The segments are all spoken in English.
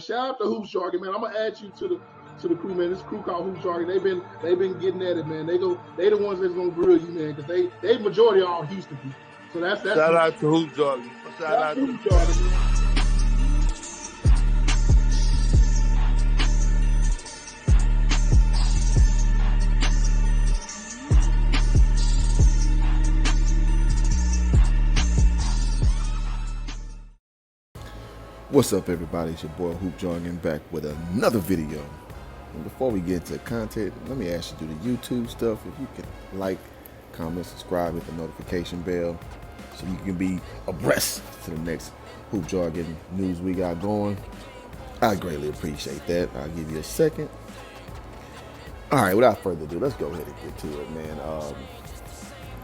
shout out to Hoops Jargon, man. I'm gonna add you to the crew, man. This crew called Hoops Jargon. They've been getting at it, man. They the ones that's gonna grill you, man, because they majority all Houston people. So that's Shout out to Hoop Jordan. Shout out to Hoops Jargon, man. What's up, everybody? It's your boy Hoop Jargon back with another video. And before we get into content, let me ask you to do the YouTube stuff. If you can like, comment, subscribe, hit the notification bell so you can be abreast to the next Hoop Jargon news we got going. I greatly appreciate that. I'll give you a second. All right, without further ado, let's go ahead and get to it, man.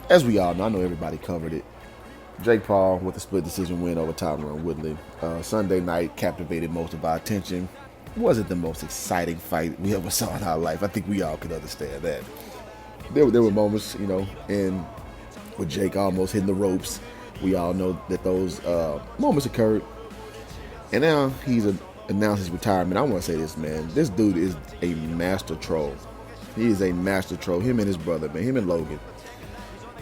As we all know, I know everybody covered it. Jake Paul with a split decision win over Tyron Woodley. Sunday night captivated most of our attention. Wasn't the most exciting fight we ever saw in our life. I think we all could understand that. There were moments, and with Jake almost hitting the ropes. We all know that those moments occurred. And now he's announced his retirement. I want to say this, man. This dude is a master troll. He is a master troll. Him and his brother, man. Him and Logan.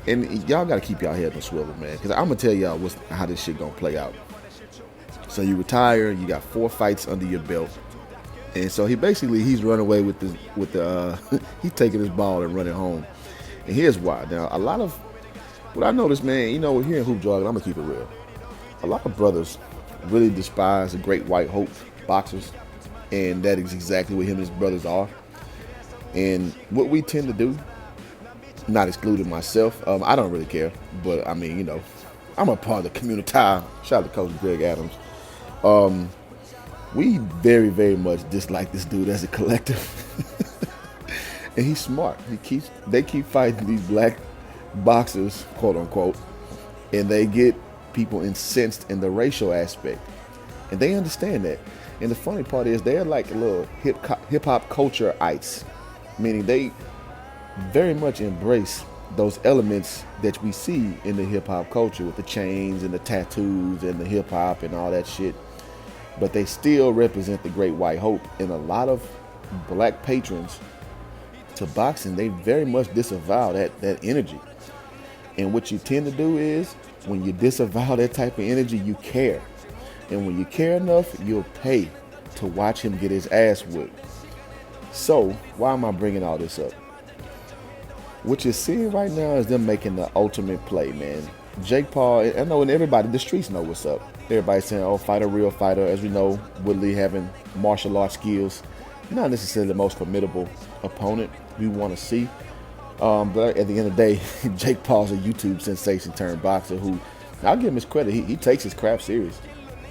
And y'all got to keep y'all head on the swivel, man, because I'm going to tell y'all how this shit going to play out. So you retire, you got 4 fights under your belt. And so he's running away with the he's taking his ball and running home. And here's why. Now, a lot of what I noticed, man, we're here in Hoop Jargon, I'm going to keep it real. A lot of brothers really despise the great white hope boxers. And that is exactly what him and his brothers are. And what we tend to do, not excluding myself. I don't really care, but I mean, I'm a part of the community. Shout out to Coach Greg Adams. We very, very much dislike this dude as a collective, and he's smart. They keep fighting these black boxers, quote unquote, and they get people incensed in the racial aspect, and they understand that. And the funny part is they're like little hip hop culture-ites, meaning they very much embrace those elements that we see in the hip-hop culture with the chains and the tattoos and the hip-hop and all that shit. But they still represent the great white hope. And a lot of black patrons to boxing, they very much disavow that energy. And what you tend to do is when you disavow that type of energy, you care. And when you care enough, you'll pay to watch him get his ass whipped. So why am I bringing all this up? What you're seeing right now is them making the ultimate play, man. Jake Paul, I know, and everybody, the streets know what's up. Everybody's saying, oh, fight a real fighter. As we know, Woodley having martial arts skills. Not necessarily the most formidable opponent we want to see. But at the end of the day, Jake Paul's a YouTube sensation turned boxer who, I'll give him his credit. He takes his craft serious.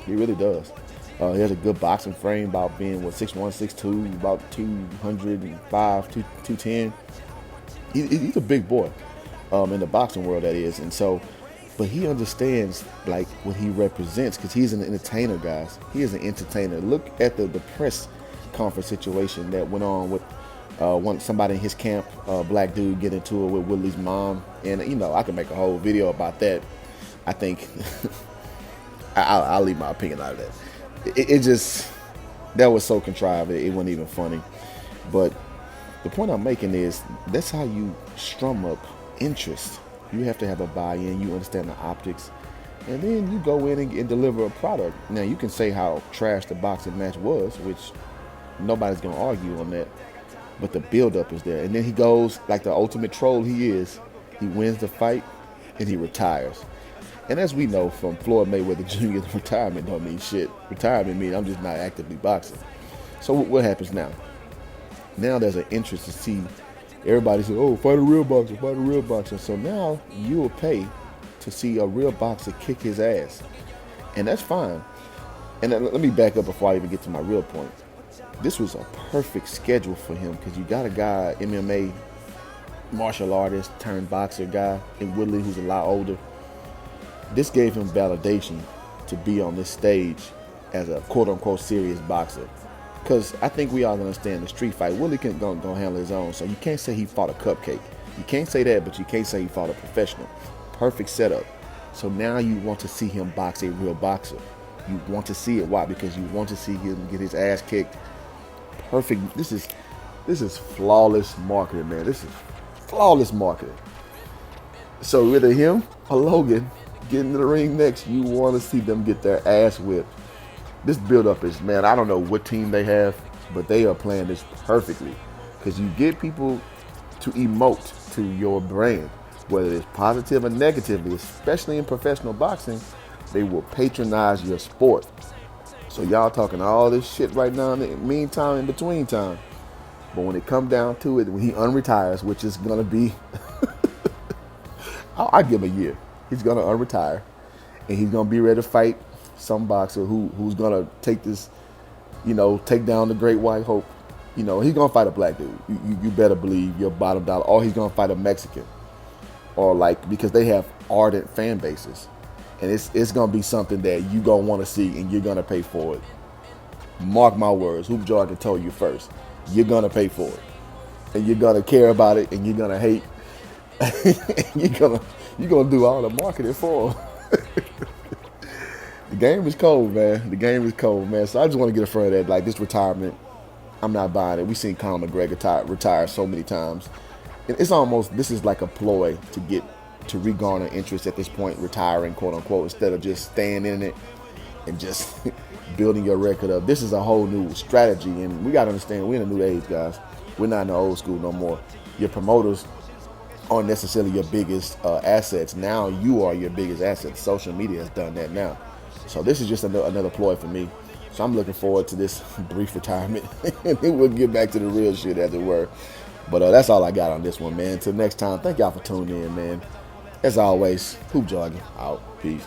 He really does. He has a good boxing frame, about being, 6'1", 6'2", about 205, 210. He's a big boy in the boxing world, that is. And so, but he understands like what he represents because he's an entertainer, guys. He is an entertainer. Look at the press conference situation that went on with somebody in his camp, black dude, get into it with Woodley's mom. And, I can make a whole video about that. I think I'll leave my opinion out of that. It just, that was so contrived. It wasn't even funny. But the point I'm making is that's how you strum up interest. You have to have a buy-in. You understand the optics. And then you go in and deliver a product. Now, you can say how trash the boxing match was, which nobody's going to argue on that. But the build-up is there. And then he goes, like the ultimate troll he is, he wins the fight and he retires. And as we know from Floyd Mayweather Jr., retirement don't mean shit. Retirement means I'm just not actively boxing. So what happens now? Now there's an interest to see. Everybody says, oh, fight a real boxer, fight a real boxer. So now you will pay to see a real boxer kick his ass. And that's fine. And let me back up before I even get to my real point. This was a perfect schedule for him because you got a guy, MMA martial artist turned boxer guy in Woodley who's a lot older. This gave him validation to be on this stage as a quote-unquote serious boxer. Because I think we all understand the street fight. Woodley can go handle his own. So you can't say he fought a cupcake. You can't say that, but you can't say he fought a professional. Perfect setup. So now you want to see him box a real boxer. You want to see it. Why? Because you want to see him get his ass kicked. Perfect. This is flawless marketing, man. This is flawless marketing. So whether him or Logan get into the ring next, you want to see them get their ass whipped. This build up is, man, I don't know what team they have, but they are playing this perfectly. Because you get people to emote to your brand, whether it's positive or negatively, especially in professional boxing, they will patronize your sport. So y'all talking all this shit right now in the meantime, in between time. But when it comes down to it, when he unretires, which is going to be, I give him a year. He's going to unretire, and he's going to be ready to fight some boxer who's going to take this, take down the Great White Hope. He's going to fight a black dude. You better believe your bottom dollar. Or he's going to fight a Mexican. Or because they have ardent fan bases. And it's going to be something that you're going to want to see, and you're going to pay for it. Mark my words. Hoop Jargon told you first. You're going to pay for it. And you're going to care about it, and you're going to hate. you're gonna do all the marketing for him. The game is cold, man. The game is cold, man. So I just want to get in front of that. Like, this retirement, I'm not buying it. We've seen Conor McGregor retire so many times. It's almost, this is like a ploy to re-garner interest at this point, retiring, quote unquote, instead of just staying in it and just building your record up. This is a whole new strategy, and we got to understand, we're in a new age, guys. We're not in the old school no more. Your promoters aren't necessarily your biggest assets. Now you are your biggest asset. Social media has done that now. So this is just another ploy for me. So I'm looking forward to this brief retirement. And then we'll get back to the real shit, as it were. But that's all I got on this one, man. Until next time, thank y'all for tuning in, man. As always, Hoop Jargon out. Peace.